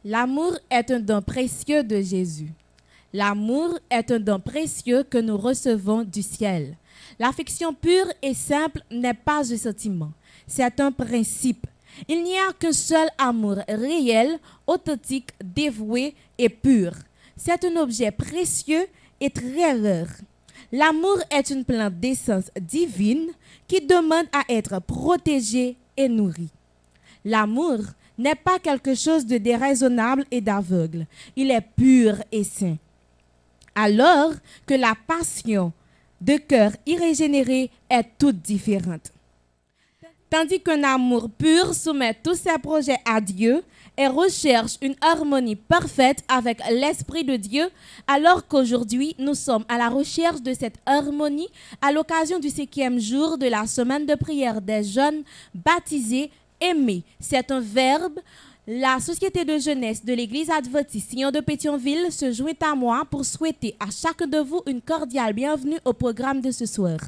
L'amour est un don précieux de Jésus. L'amour est un don précieux que nous recevons du ciel. L'affection pure et simple n'est pas un sentiment, c'est un principe. Il n'y a qu'un seul amour réel, authentique, dévoué et pur. C'est un objet précieux et très rare. L'amour est une plante d'essence divine qui demande à être protégée et nourrie. L'amour n'est pas quelque chose de déraisonnable et d'aveugle. Il est pur et saint. Alors que la passion de cœur irrégénéré est toute différente. Tandis qu'un amour pur soumet tous ses projets à Dieu et recherche une harmonie parfaite avec l'Esprit de Dieu, alors qu'aujourd'hui nous sommes à la recherche de cette harmonie à l'occasion du 5e jour de la semaine de prière des jeunes baptisés. Aimer, c'est un verbe. La Société de jeunesse de l'Église adventiste Sion de Pétionville se joint à moi pour souhaiter à chacun de vous une cordiale bienvenue au programme de ce soir.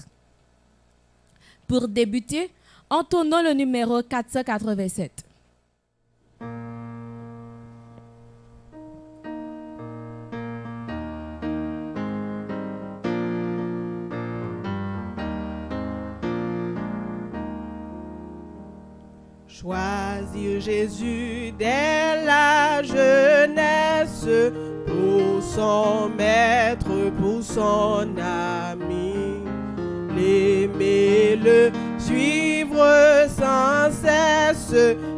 Pour débuter, entonnons le numéro 487. Choisir Jésus dès la jeunesse pour son maître, pour son ami. L'aimer, le suivre sans cesse,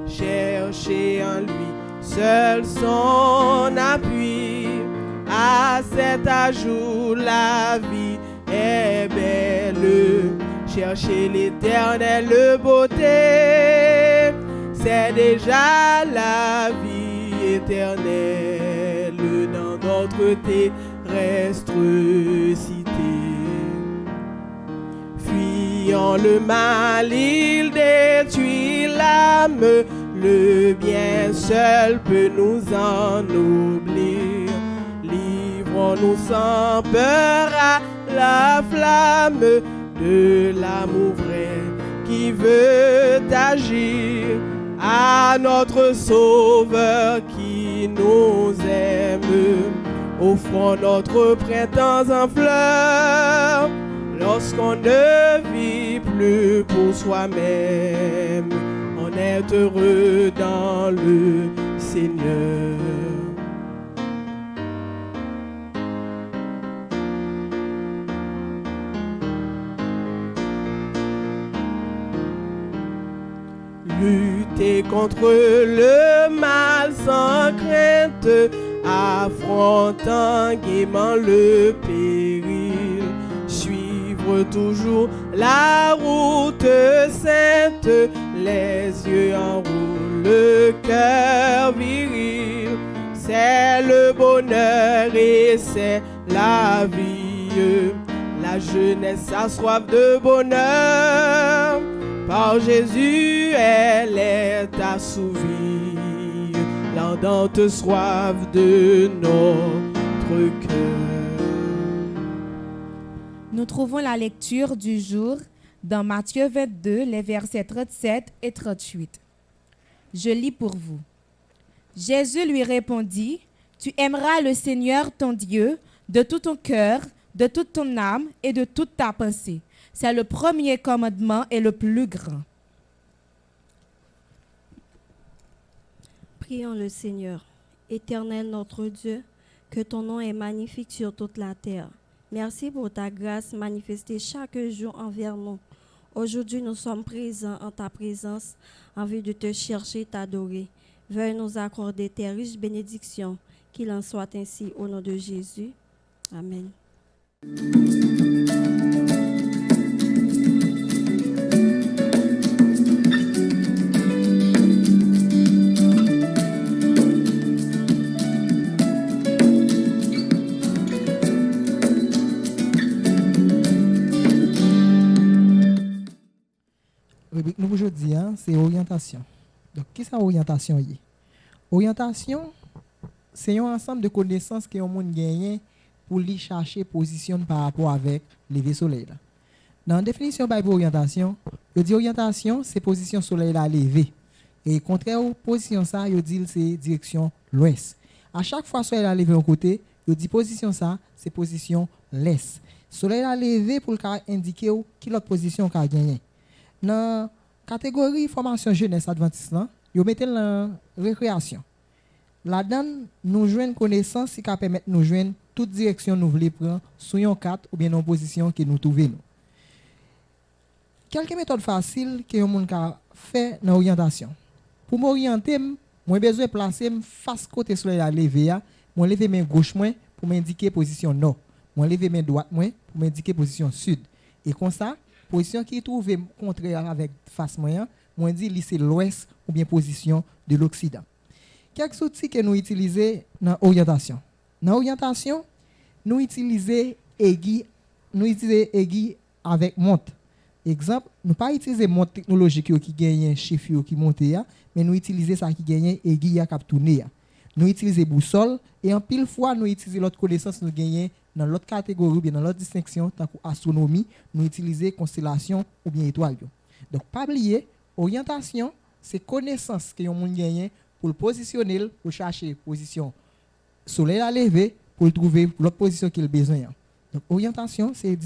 chercher en lui seul son appui. À cet âge où la vie est belle, chercher l'éternelle beauté, c'est déjà la vie éternelle dans notre terrestre cité. Fuyons le mal, il détruit l'âme, le bien seul peut nous ennoblir. Livrons-nous sans peur à la flamme de l'amour vrai qui veut agir, à notre Sauveur qui nous aime. Offrons notre printemps en fleurs lorsqu'on ne vit plus pour soi-même. On est heureux dans le Seigneur. Lutter contre le mal sans crainte, affrontant gaiement le péril. Suivre toujours la route sainte, les yeux en haut, le cœur viril. C'est le bonheur et c'est la vie. La jeunesse a soif de bonheur. Par Jésus, elle est assouvie, l'ardente soif de notre cœur. Nous trouvons la lecture du jour dans Matthieu 22, les versets 37 et 38. Je lis pour vous. Jésus lui répondit, « Tu aimeras le Seigneur ton Dieu de tout ton cœur, de toute ton âme et de toute ta pensée. » C'est le premier commandement et le plus grand. Prions le Seigneur. Éternel notre Dieu, que ton nom est magnifique sur toute la terre. Merci pour ta grâce manifestée chaque jour envers nous. Aujourd'hui, nous sommes présents en ta présence en vue de te chercher, t'adorer. Veuille nous accorder tes riches bénédictions. Qu'il en soit ainsi au nom de Jésus. Amen. Rubrique nous aujourd'hui, c'est orientation. Donc, qu'est-ce que orientation est? Orientation, c'est un ensemble de connaissances que on monde gagne pour lui chercher position par rapport avec le soleil là. Dans la définition par orientation, je dis orientation, c'est position soleil là levé. Et contraire aux position ça, yo dit c'est direction l'ouest. À chaque fois soleil a levé un côté, yo dit position ça, c'est position l'est. Soleil a levé pour indiquer qui l'autre position qu'a gagné. Dans catégorie formation jeunesse adventiste là, yo mettez la récréation. Là-dedans, nous joignons connaissance qui permet nous joindre toute direction nous voulons prendre sur une carte ou bien en position que nous trouvons. Quelques méthodes faciles que vous pouvez faire dans l'orientation. Pour m'orienter, j'ai besoin de placer face côté soleil à lever, je lever main gauche pour m'indiquer position nord, je lever main droite pour m'indiquer position sud. Et comme ça, position qui trouve contraire avec face moyen, moi dit c'est l'ouest ou bien position de l'occident. Quelques outils que nous utilisons dans l'orientation. Dans l'orientation, nous utilisons aiguille avec montre. Exemple, nous pas utiliser montre technologique qui gagne chiffre qui monte mais nous utiliser ça qui gagne aiguille qui tourner. Nous utilisons boussole et en pile fois nous utilisons l'autre connaissance nous gagne dans l'autre catégorie ou bien dans l'autre distinction tant que astronomie, nous utilisons constellation ou bien étoile. Donc pas oublier, orientation, c'est connaissance que on monde gagne pour le positionner, pour chercher position soleil à lever pour trouver l'autre position qu'il a besoin. Donc orientation, c'est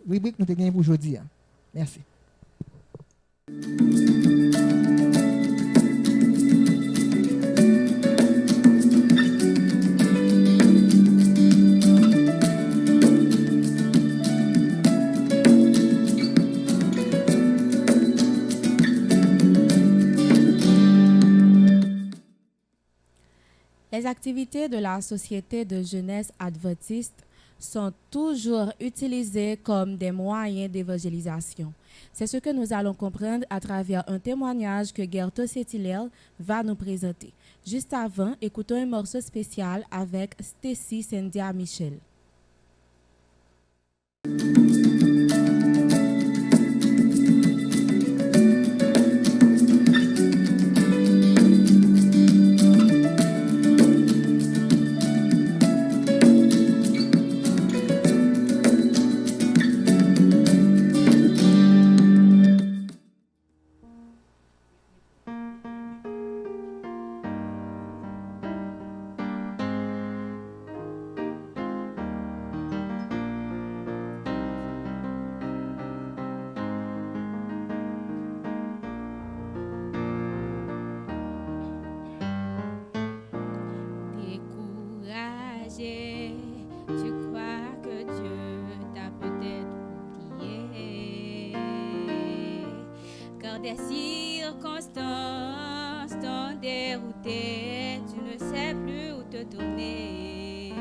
rubrique que nous avons pour aujourd'hui. Merci. Les activités de la Société de jeunesse adventiste sont toujours utilisées comme des moyens d'évangélisation. C'est ce que nous allons comprendre à travers un témoignage que Gerto Setilel va nous présenter. Juste avant, écoutons un morceau spécial avec Stacy Cynthia Michel. Tu crois que Dieu t'a peut-être oublié, car des circonstances t'ont dérouté, tu ne sais plus où te tourner.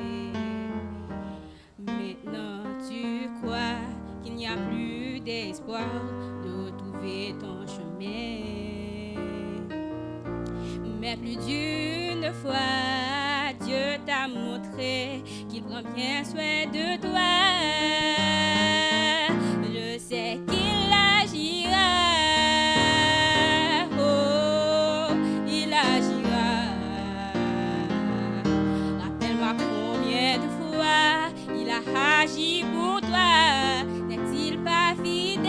Maintenant tu crois qu'il n'y a plus d'espoir de retrouver ton chemin, mais plus d'une fois Dieu t'a montré qu'il prend bien soin de toi. Je sais qu'il agira, oh, il agira. Rappelle-moi combien de fois il a agi pour toi. N'est-il pas fidèle?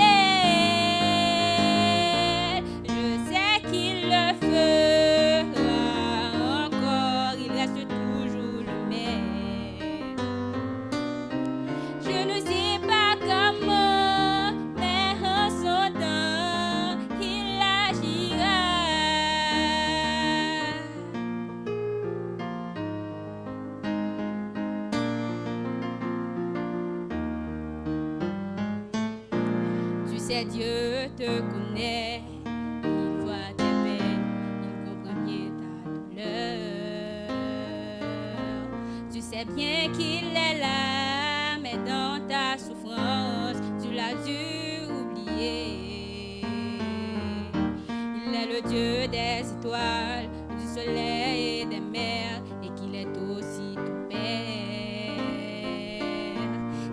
Je sais qu'il le fera encore, il reste toujours le même. Je ne sais pas comment, mais en son temps, il agira. Tu sais, Dieu te connaît, il voit tes peines, il comprend bien ta douleur. Tu sais bien qu'il est là, mais dans ta souffrance, tu l'as dû oublier. Il est le Dieu des étoiles, du soleil et des mers, et qu'il est aussi ton Père.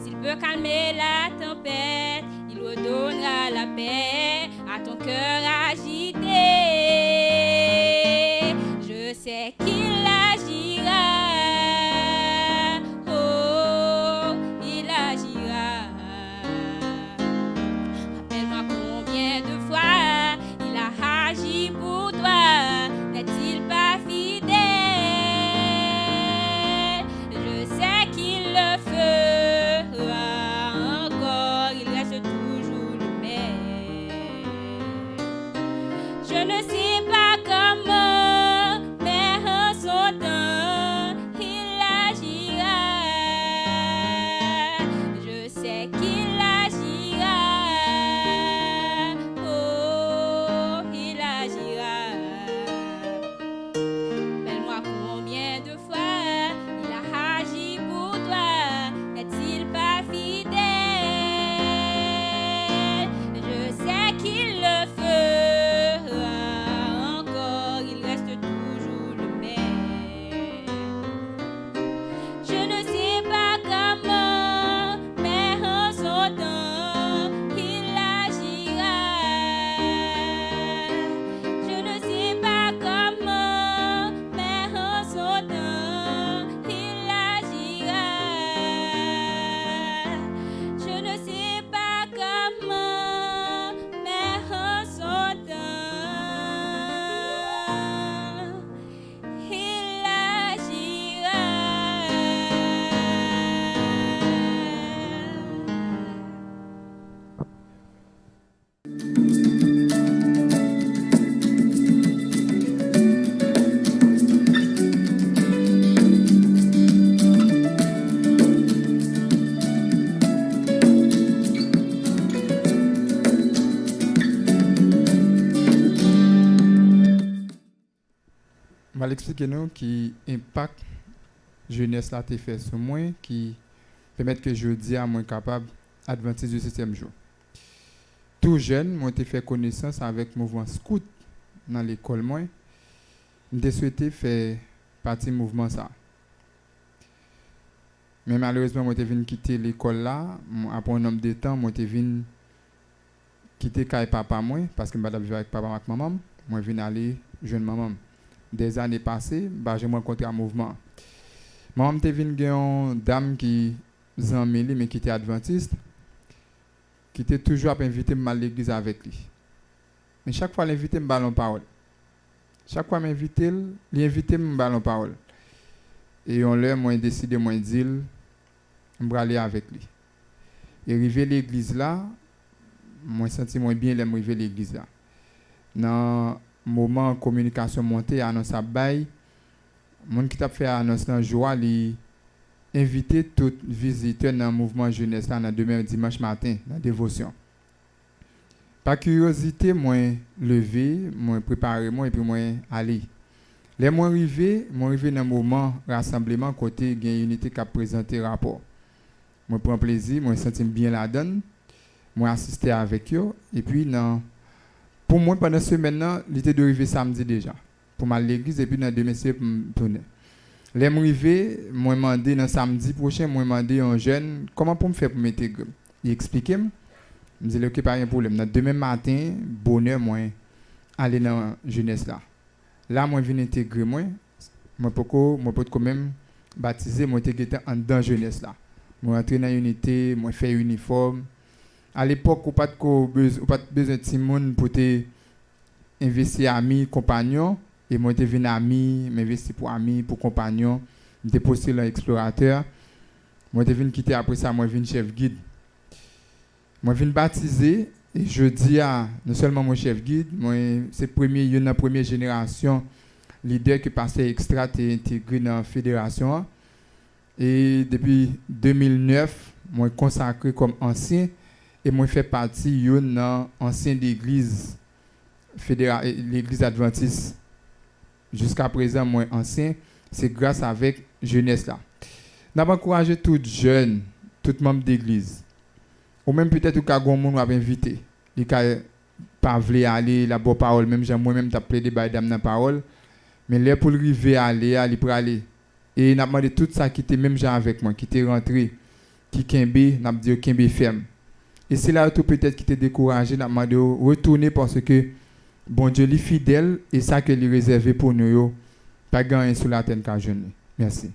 S'il peut calmer la tempête, il redonnera la paix à ton cœur agité. Je sais qu'il agira, oh, il agira. Rappelle-moi combien de fois il a agi pour toi. va l'expliquer nous qui impact jeunesse là t'es fait sur moi qui permettre que je dis à moi capable adventiste du 7e jour. Tout jeune, moi j'ai fait connaissance avec le mouvement scout dans l'école moi. J'ai souhaité faire partie du mouvement ça. Mais malheureusement, moi j'ai venu quitter l'école là, après un nombre de temps, moi j'ai venu quitter papa moi parce que je vais vivre avec papa et maman. Moi je viens aller jeune maman. Des années passées, j'ai rencontré un mouvement. Maman était venue une dame qui est mais qui était adventiste, qui était toujours invité à l'église avec lui. Mais chaque fois l'invité me ballon parole. Chaque fois m'inviter, l'invité me ballon parole. Et on l'a moi décidé moi dire on va aller avec lui. Et arrivé à l'église là, moi senti moins bien l'arriver à l'église là. Dans moment communication montée annonce à bail, monde qui t'a fait annonce dans joie li inviter tout visiteur dans le mouvement jeunesse là dans demain dimanche matin dans dévotion. Par curiosité moi lever, moi préparer moi et puis moi aller. Les moi arrivé dans moment rassemblement côté gain unité qui a présenté rapport. Moi prends plaisir, moi senti bien la donne. Moi assister avec eux et puis pour moi pendant ce semaine il était d'arriver samedi déjà pour m'aller à l'église et puis dans demain c'est pour me tourner. Les arrivé, moi demandé dans samedi prochain, moi demandé un jeune comment pour me faire pour m'intégrer. Il expliquait me dit OK pas un problème. Dans demain matin, bonheur moi aller dans jeunesse là. Là moi viens intégrer moi peux quand même baptiser moi était en dans jeunesse là. Moi entrer dans unité, moi faire uniforme. À l'époque, on pas besoin de Simone pour te investir amis, compagnons. Et moi, je suis venu ami, m'investir pour amis, pour compagnons. Je suis posté dans l'explorateur. Moi, je suis venu quitter après ça, moi, je suis chef guide. Moi, je suis baptisé. Et je dis à non seulement mon chef guide, moi, c'est la première génération leader qui passait extra et intégré dans la fédération. Et depuis 2009, moi, consacré comme ancien. Et moi, je fais partie d'une ancienne église fédérale, l'église adventiste. Jusqu'à présent, moi, ancien, c'est grâce avec jeunesse là. Nous avons encouragé tout jeune, tout membre d'église. Ou même peut-être que quelqu'un monde va invité. Il ne pas voulu aller la bonne parole, même moi-même, tu as plaidé par la parole. Mais là, pour arriver à aller, pour aller. Et nous avons demandé tout ça qui était même gens avec moi, qui était rentré, qui kembe, nous avons dit kembe ferme. Et c'est là tout peut-être qui t'est découragé, n'a demandé de retourner parce que bon Dieu est fidèle et ça qu'il est réservé pour nous, pas gagner sur la terre qu'à jeune. Merci.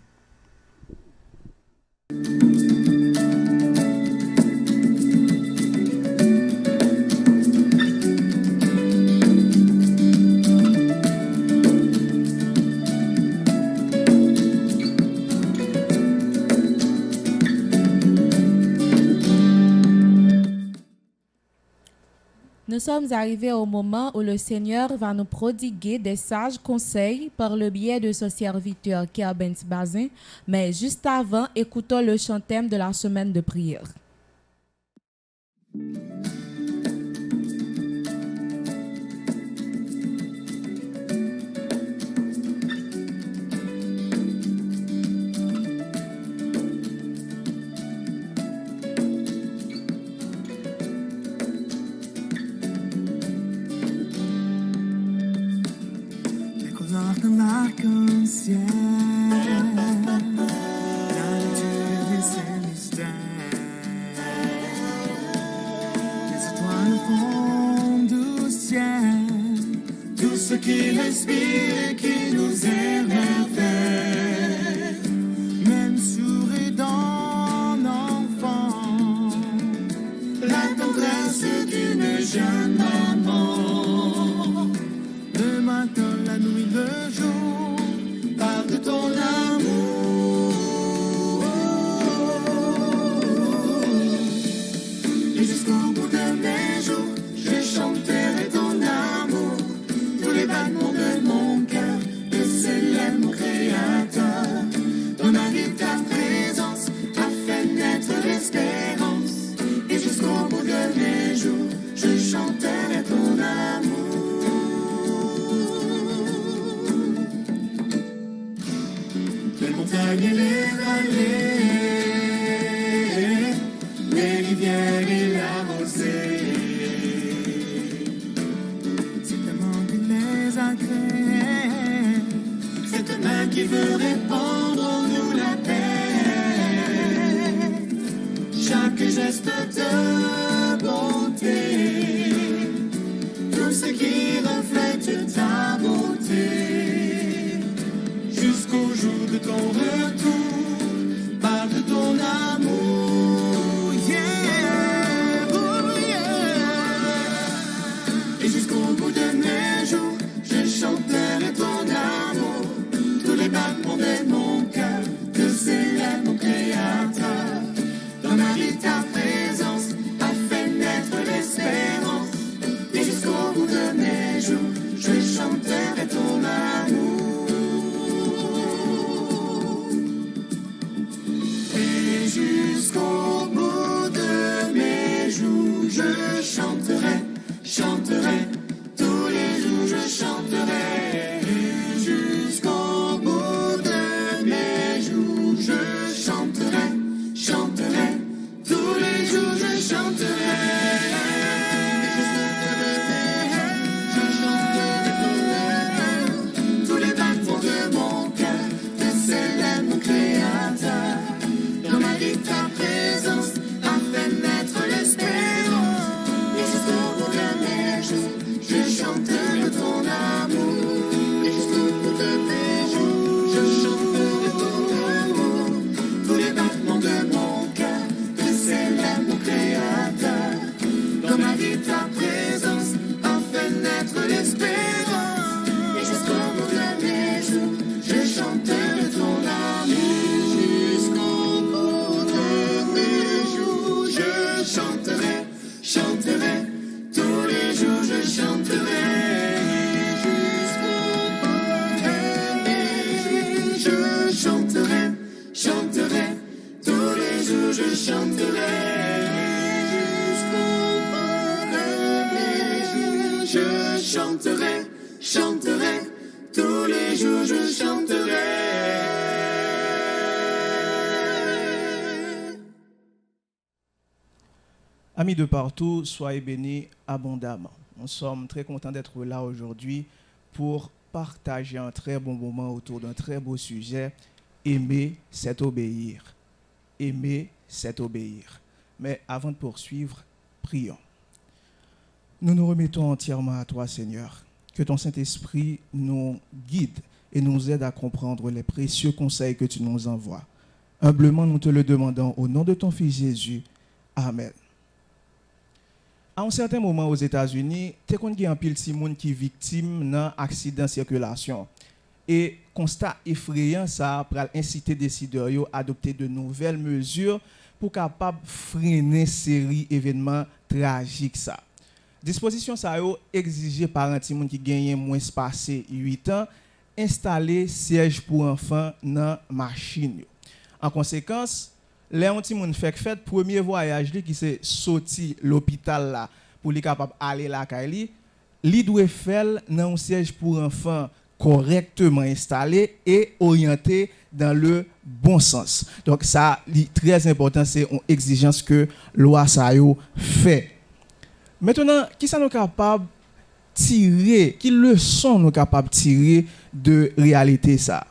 Nous sommes arrivés au moment où le Seigneur va nous prodiguer des sages conseils par le biais de son serviteur Kerben Bazin, mais juste avant, écoutons le chant thème de la semaine de prière. L'arc-en-ciel, la nature et ses mystères, les étoiles font du ciel, tout ce qui respire et qui nous émerveille, même sourd et d'un enfant, la tendresse d'une jeune maman, le matin, la nuit, le jour, parle de ton amour. Et jusqu'au bout de mes jours, je chanterai ton amour. Tous les battements de mon cœur, je célèbre mon Créateur. Dans ma vie, ta présence a fait naître l'espérance. Et jusqu'au bout de mes jours, je chanterai ton amour. et les vallées, les rivières et la rosée. C'est ta main qui les a créés, c'est ta main qui veut répandre en nous la paix. Chaque geste de bonté, tout ce qui reflète ta beauté, jusqu'au jour de ton retour, parle de ton amour, yeah, oh yeah. Et jusqu'au bout de mes jours, je chanterai ton amour, tous les battements de mon cœur, que célèbre mon Créateur. Dans ma vie, ta présence a fait naître l'espérance. Et jusqu'au bout de mes jours, je chanterai ton amour. Et jusqu'au bout de mes jours, je chanterai, chanterai. Tous les jours, je chanterai. Et jusqu'au bout de mes jours, je chanterai, chanterai. Tous les jours, je chanterai. Ta présence a fait naître l'espérance. Et jusqu'au bout de mes jours, je chanterai ton amour. Et jusqu'au bout de mes jours, je chanterai ton amour. Tous les battements de mon cœur, que célèbre mon Créateur. Dans ma vie, ta présence a fait naître l'espérance. Et jusqu'au bout de mes jours, je chanterai ton amour. Chanterai, chanterai, tous les jours je chanterai. Jusqu'au bout de mes jours, je chanterai, chanterai, tous les jours je chanterai. Jusqu'au bout de mes jours, je chanterai, chanterai, tous les jours je chanterai. Amis de partout, soyez bénis abondamment. Nous sommes très contents d'être là aujourd'hui pour partager un très bon moment autour d'un très beau sujet. Aimer, c'est obéir. Aimer, c'est obéir. Mais avant de poursuivre, prions. Nous nous remettons entièrement à toi, Seigneur. Que ton Saint-Esprit nous guide et nous aide à comprendre les précieux conseils que tu nous envoies. Humblement, nous te le demandons au nom de ton Fils Jésus. Amen. À un certain moment aux États-Unis, tu as un pile de monde qui est victime d'un accident de circulation. Et constat effrayant, ça a incité les décideurs à adopter de nouvelles mesures pour capable freiner série événements tragiques ça. Disposition ça a exigé par un petit monde qui gagne moins passé 8 ans installer siège pour enfants dans machine. En conséquence, les petits moun fait premier voyage qui s'est sorti l'hôpital là pour li capable aller là Kaili, li doit faire dans un siège pour enfants correctement installé et orienté dans le bon sens. Donc ça très important, c'est une exigence que loi ça yo fait. Maintenant, qui ça nous capable tirer, qui leçon nous capable tirer de réalité ça?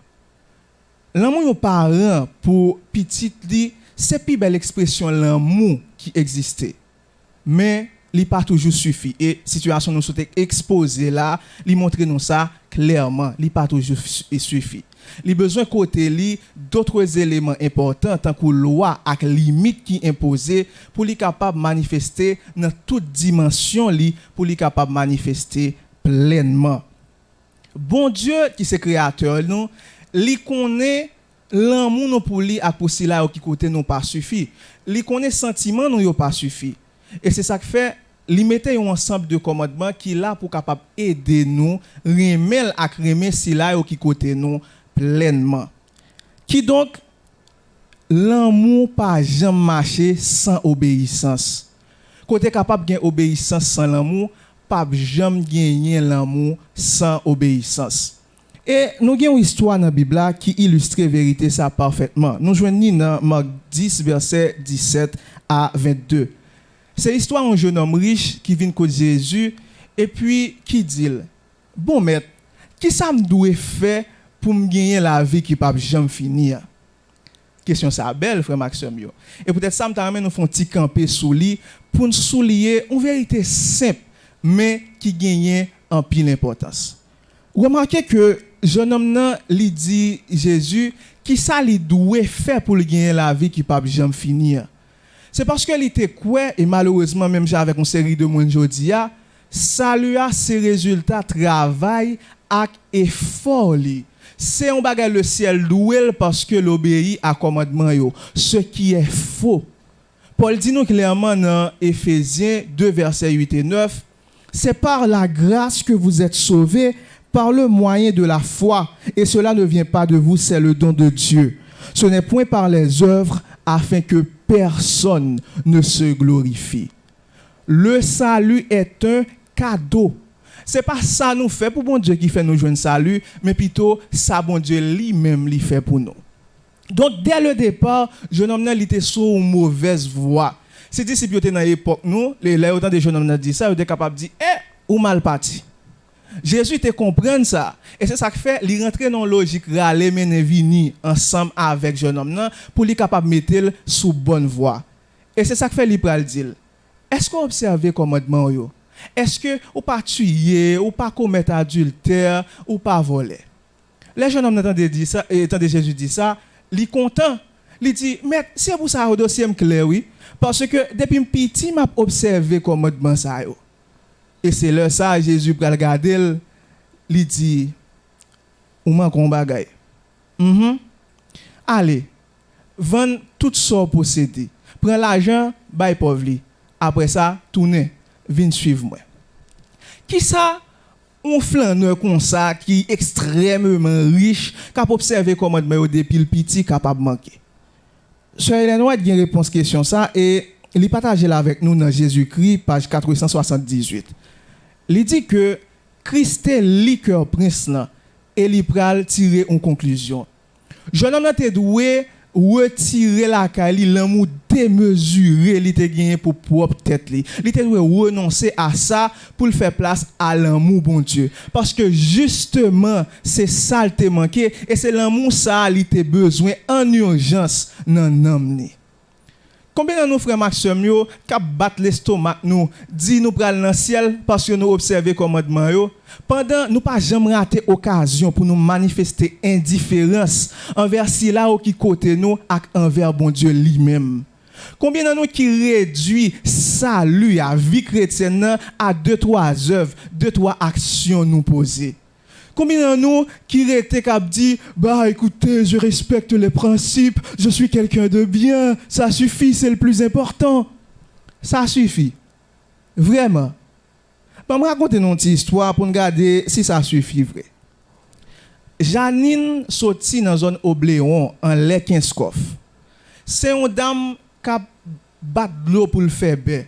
L'amour nos parents pour petite li, c'est plus belle expression l'amour qui existait. Mais il pas toujours suffit et situation nous sommes exposée là, li montrer nous ça clairement, il pas toujours suffit. Il besoin côté li d'autres éléments importants tant que loi avec limite qui imposée pour li capable manifester dans toute dimension li pour li capable manifester pleinement. Bon Dieu qui c'est créateur nous, li connaît l'amour nous pour lui à pour cela qui côté nous pas suffit. Li connaît sentiment nous yo pas suffit. Et c'est ça que fait li mette un ensemble de commandements qui là pour capable aider nous remel ak remer cela qui côté nous pleinement. Qui donc l'amour pas jamais marcher sans obéissance. Côté capable gain obéissance sans l'amour, pas jamais gagner l'amour sans obéissance. Et nous avons une histoire dans la Bible qui illustre la vérité ça parfaitement. Nous joignons dans Marc 10, verset 17 à 22. C'est l'histoire d'un jeune homme riche qui vient côté Jésus et puis qui dit, bon maître, qui ça me doit faire pour me gagner la vie qui ne peut jamais finir? Question ça belle, frère Maxime. Et peut-être ça me t'amène nous font petit camper sous lit pour nous souligner une vérité simple mais qui gagne en pile importance. Remarquez que jeune homme nan li dit Jésus qui ça li doit faire pour gagner la vie qui pas jamais finir. C'est parce que il était quoi et malheureusement même j'ai avec une série de monde jodi a ça lui a ses résultats travail ak effort li. C'est un bagage le ciel doué parce que l'obéit à commandement yo, ce qui est faux. Paul dit nous clairement dans Éphésiens 2 versets 8 et 9, c'est par la grâce que vous êtes sauvés par le moyen de la foi, et cela ne vient pas de vous, c'est le don de Dieu. Ce n'est point par les œuvres afin que personne ne se glorifie. Le salut est un cadeau. C'est pas ça nous fait pour bon Dieu qui fait nous joindre salut, mais plutôt ça bon Dieu lui-même lui fait pour nous. Donc dès le départ, jeune homme il était sur une mauvaise voie. C'est disciples étaient dans l'époque nous, les autant des jeunes hommes dit ça, ils étaient capables de dire ou mal parti. Jésus te comprendre ça et c'est ça qui fait il rentrer dans logique râler mener vini ensemble avec jeune homme là pour lui capable mettre sous bonne voie. Et c'est ça qui fait il pral dire. Est-ce qu'on observe commandement yo? Est-ce que ou pas tuer, ou pas commettre adultère, ou pas voler? Les jeunes hommes entendent dire ça, et entendent Jésus dire ça, ils content. Il dit, mais c'est pour ça au dossier clair, oui. Parce que depuis petit, m'a observé commandement ça yo. Et c'est là ça, Jésus pral regarder, il dit, ou man kon bagay. Allez, vend tout ça possédé. Prends l'argent, bay pauvre li. Après ça, tournez. Viens suivre moi. Qui ça un flâneur comme ça qui est extrêmement riche, capable observer commandement depuis le petit capable manquer. Sœur Hélène White a une réponse à question ça et il partage là avec nous dans Jésus-Christ page 478. Il dit que Christ est le cœur prince là et il pral tirer une conclusion. Jeune homme était doué retirer la cali l'amour démesuré li te gagné pour propre tête li te doit renoncer à ça pour le faire place à l'amour bon Dieu parce que justement c'est ça le te manqué et c'est l'amour ça li te besoin en urgence dans l'homme ni. Combien de nos frères Maxime yo k'ap battre l'estomac nous dit nous pral dans ciel parce que nous observer commandement yo pendant nous pas jamais rater occasion pour nous manifester indifférence envers si là qui côté nous ak envers bon Dieu lui-même. Combien de nous qui réduit salut à vie chrétienne à 2-3 œuvres, 2-3 actions nous poser. Combien de nous qui étaient cap dit bah écoutez, je respecte les principes, je suis quelqu'un de bien, ça suffit, c'est le plus important. Ça suffit. Vraiment. Je vais raconter une petite histoire pour regarder si ça suffit vrai. Janine sorti dans zone Obléon en lait 15 coffres. C'est une dame qui bat de l'eau pour le faire bien.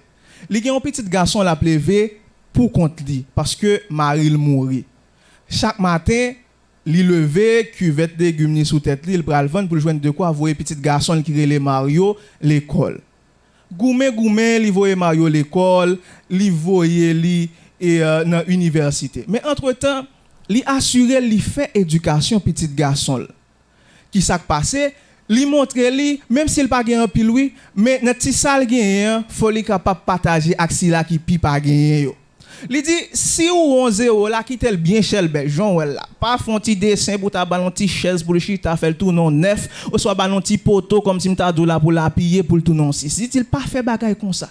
Il y a un petit garçon la plevé pour compte lui parce que Marie le mourit. Chaque matin, il levé cuvette de légumes sous tête li, il pral vendre pour joindre de quoi voyer petit garçon qui relè Mario l'école. Goumé, il voyait Mario l'école, il voyait li et dans université. Mais entre-temps, il assurait li fait éducation petit garçon. Qui s'est passé? Li montre li même s'il pas gagne en pile oui, mais dans petit salle gagne, faut li capable partager ak si la qui pi pas gagne yo. Li dit si ou 11 € là qui tel bien cher ben Jean là pas font petit dessin pour ta ballon petit chaise pour le chita faire tout non neuf ou soit ballon petit poteau comme si m'ta dou là pour la piller pour tout non si il pas fait bagaille comme ça.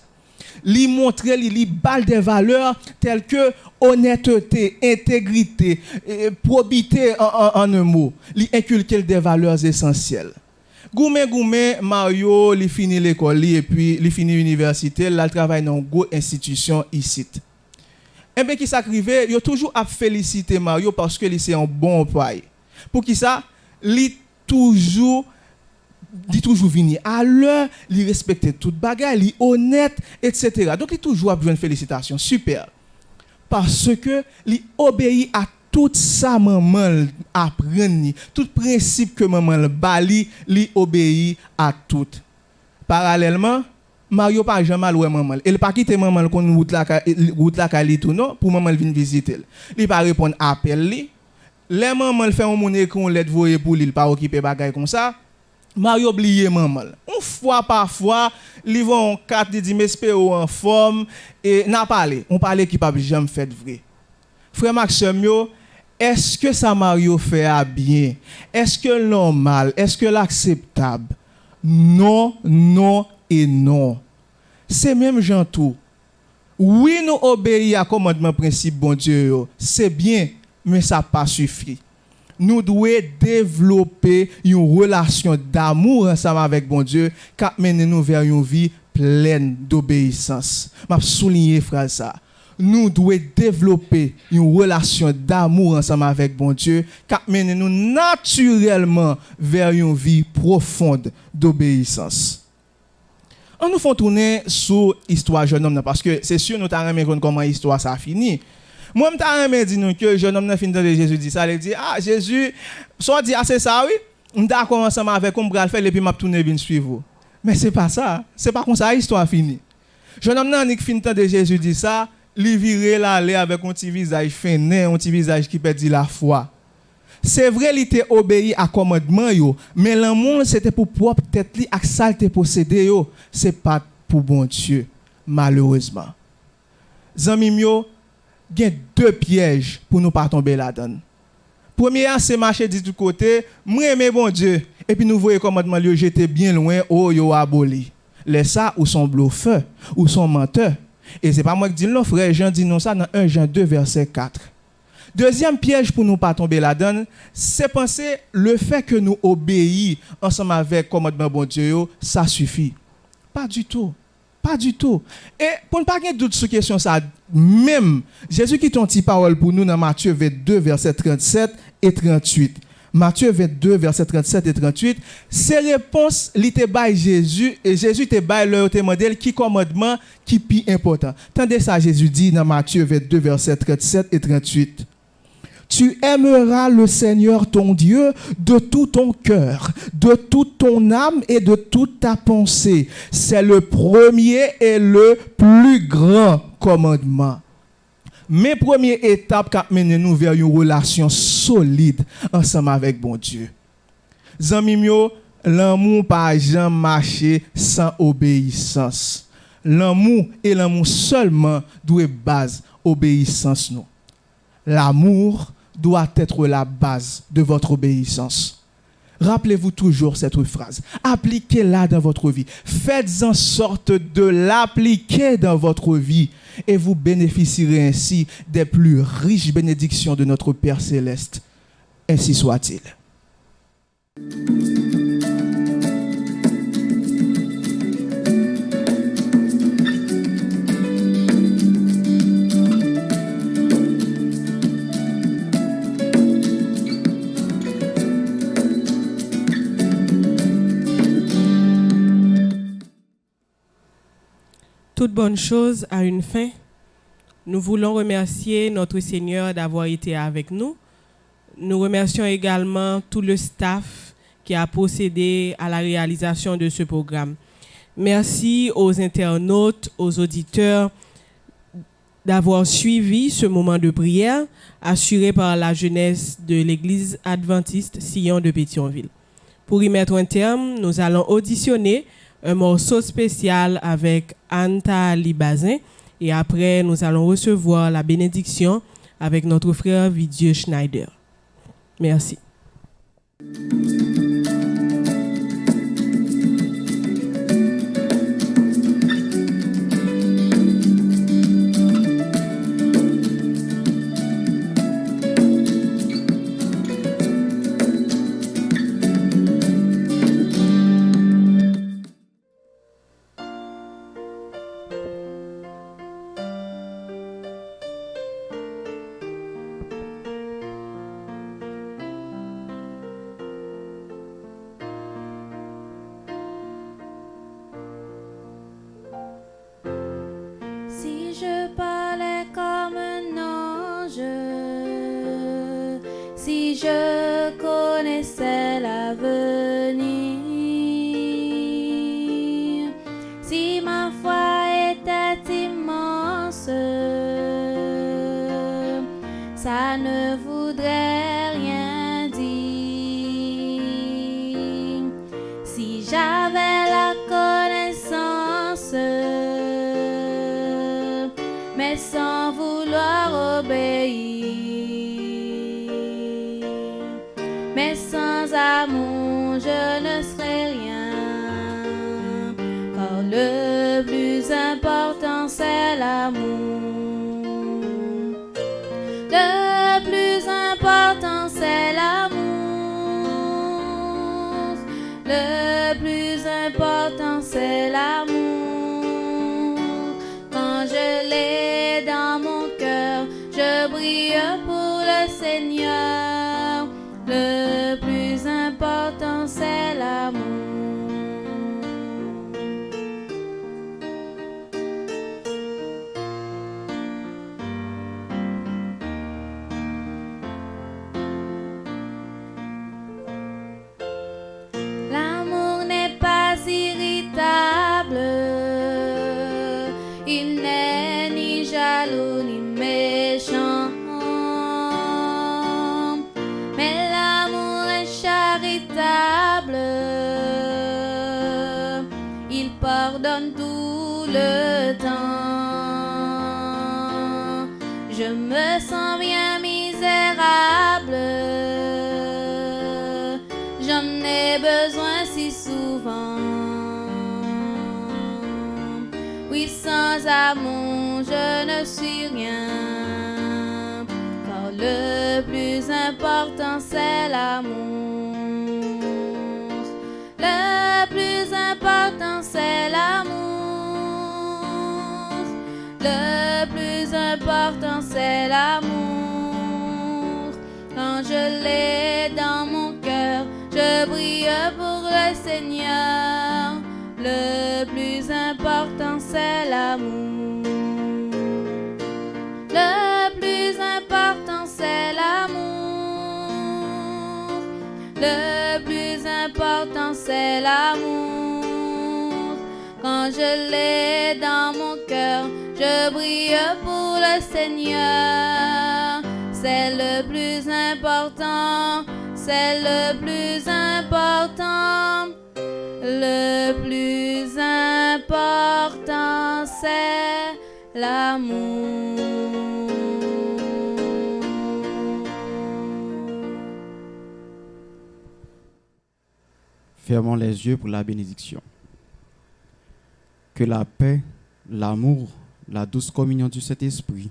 Li montre li balle des valeurs telles que honnêteté, intégrité, probité en un mot. Li inculquer des valeurs essentielles. Goumé, Mario, li fini l'école et puis li fini l'université, là il travaille dans une grosse institution ici. Et bien qui s'arrive, il a toujours à féliciter Mario parce que c'est un bon employé. Pour qui ça, il toujours venir à l'heure, il respecte toute bagaille, il honnête, etc. Donc il toujours a besoin de félicitations. Super. Parce que il obéit à tout ça maman apprend, tout principe que maman bali, li obéit à tout. Parallèlement, Mario pas jamais loué maman. Il pas quitter maman qu'on route la kali tout non pour maman venir visiter. Il pas répondre appel li. Les maman fait un mon écran lettre voyer pour lui, il pas occuper bagay comme ça. Mario oublié maman. Une fois parfois, ils vont 4 dit mais espéro en forme et n'a parlé. On parlait qui pas jamais fait vrai. Frère Maxime yo, est-ce que ça Mario fait à bien? Est-ce que normal? Est-ce que l'acceptable? Non, non et non. C'est même gens tout. Oui, nous obéissons à commandement principe bon Dieu, c'est bien, mais ça pas suffit. Nous devons développer une relation d'amour ensemble avec bon Dieu qui mène nous vers une vie pleine d'obéissance. Je vais souligner phrase ça. Nous devons développer une relation d'amour ensemble avec bon Dieu qui mène nous naturellement vers une vie profonde d'obéissance. On nous fait tourner sur l'histoire jeune homme parce que c'est sûr nous t'arrêtons comment l'histoire ça finit. Moi, je me dis que le jeune homme fini de Jésus dit ça, il dit Jésus, soit dit c'est ça oui, on d'accord ensemble avec on va le faire et puis m'a tourner venir suivre. Mais c'est pas ça, c'est pas comme ça l'histoire finit. Jeune homme nan fini de Jésus dit ça, il viré là aller avec un petit visage fainé, un petit visage qui perdit la foi. C'est vrai il était obéi à commandement yo, mais l'amour c'était pour propre tête li ak ça te posséder yo, c'est pas pour bon Dieu malheureusement. Zami yo, il y a 2 pièges pour nous pas tomber là-dedans. Premier, c'est marcher du tout côté, moi aimer bon Dieu, et puis nous voyons commandement lui jeter bien loin, oh yo aboli. Les ça ou sont bluffeurs, ou sont menteurs. Et c'est pas moi qui dis non, frère Jean dit non ça dans 1 Jean 2 verset 4. Deuxième piège pour nous pas tomber là-dedans, c'est penser le fait que nous obéissons ensemble avec commandement bon Dieu, ça suffit. Pas du tout. Pas du tout. Et pour ne pas avoir de doute sur question ça, même Jésus qui ton petit parole pour nous dans Matthieu 22 verset 37 et 38. Matthieu 22 verset 37 et 38, ces réponses li te bail Jésus et Jésus te bail leur te modèle qui commandement qui plus important. Tendez ça Jésus dit dans Matthieu 22 verset 37 et 38. Tu aimeras le Seigneur ton Dieu de tout ton cœur, de toute ton âme et de toute ta pensée. C'est le premier et le plus grand commandement. Mes premières étapes qui mènent nous vers une relation solide ensemble avec bon Dieu. Zami mio, l'amour pas jamais marcher sans obéissance. L'amour et l'amour seulement doit base obéissance nous. L'amour doit être la base de votre obéissance. Rappelez-vous toujours cette phrase. Appliquez-la dans votre vie. Faites en sorte de l'appliquer dans votre vie et vous bénéficierez ainsi des plus riches bénédictions de notre Père céleste. Ainsi soit-il. Toute bonne chose a une fin. Nous voulons remercier notre Seigneur d'avoir été avec nous. Nous remercions également tout le staff qui a procédé à la réalisation de ce programme. Merci aux internautes, aux auditeurs d'avoir suivi ce moment de prière assuré par la jeunesse de l'Église adventiste Sion de Pétionville. Pour y mettre un terme, nous allons auditionner un morceau spécial avec Anta Libazin et après nous allons recevoir la bénédiction avec notre frère Vidieu Schneider. Merci. Si je parlais comme un ange, je connaissais l'avenir, si ma foi était immense, ça ne voudrait rien dire. Si j'avais la connaissance, mais sans vouloir obéir, mais sans amour je ne serais rien, car le plus important c'est l'amour. Le plus important c'est l'amour. Le plus important c'est l'amour. Quand je l'ai dans mon cœur, je brille pour le Seigneur. Le plus important c'est l'amour. L'amour n'est pas irritable, il n'est ni jaloux ni méchant, mais l'amour est charitable, il pardonne tout le temps. Je me sens bien misérable, j'en ai besoin si souvent. Oui, sans amour, je ne suis rien, car le plus important, c'est l'amour. Le plus important, c'est l'amour. Le plus important, c'est l'amour. Quand je l'ai dans mon cœur, je brille pour le Seigneur. Le plus important c'est l'amour. Le plus important c'est l'amour. Le plus important c'est l'amour. Quand je l'ai dans mon cœur, je brille pour le Seigneur. C'est le plus important. C'est le plus important. Le plus important, c'est l'amour. Fermons les yeux pour la bénédiction. Que la paix, l'amour, la douce communion du Saint-Esprit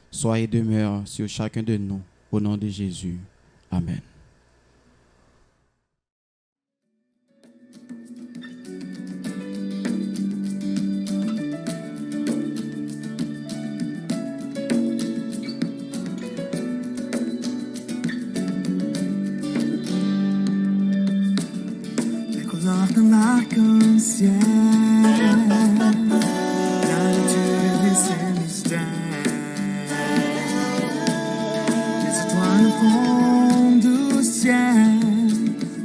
soient et demeurent sur chacun de nous, au nom de Jésus. Amen. D'un arc-en-ciel, la nature et ses mystères, les étoiles font du ciel,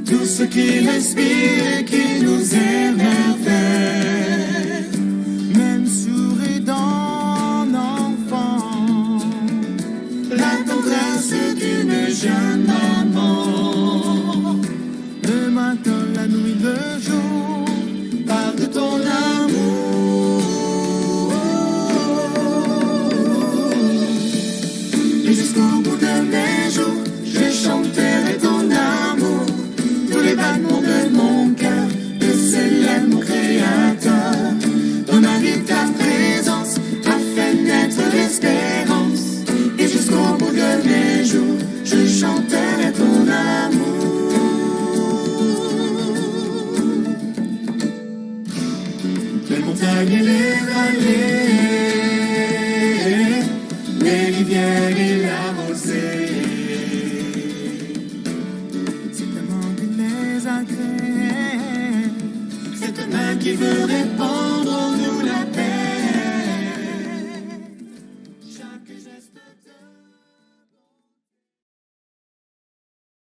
tout ce qui respire et qui nous émerveille, même souris d'un enfant, la tendresse d'une jeune maman. Le matin, la nuit, le jour, parle de ton amour. Et jusqu'au bout de mes jours, je chanterai ton amour. Tous les battements de mon cœur, je célèbre mon Créateur. Dans ma vie, ta présence a fait naître l'espérance. Et jusqu'au bout de mes jours, je chanterai ton amour. Et les vallées, les rivières et la rosée, c'est ta main qui les a créés, c'est ta main qui veut répandre en nous la paix. Chaque geste de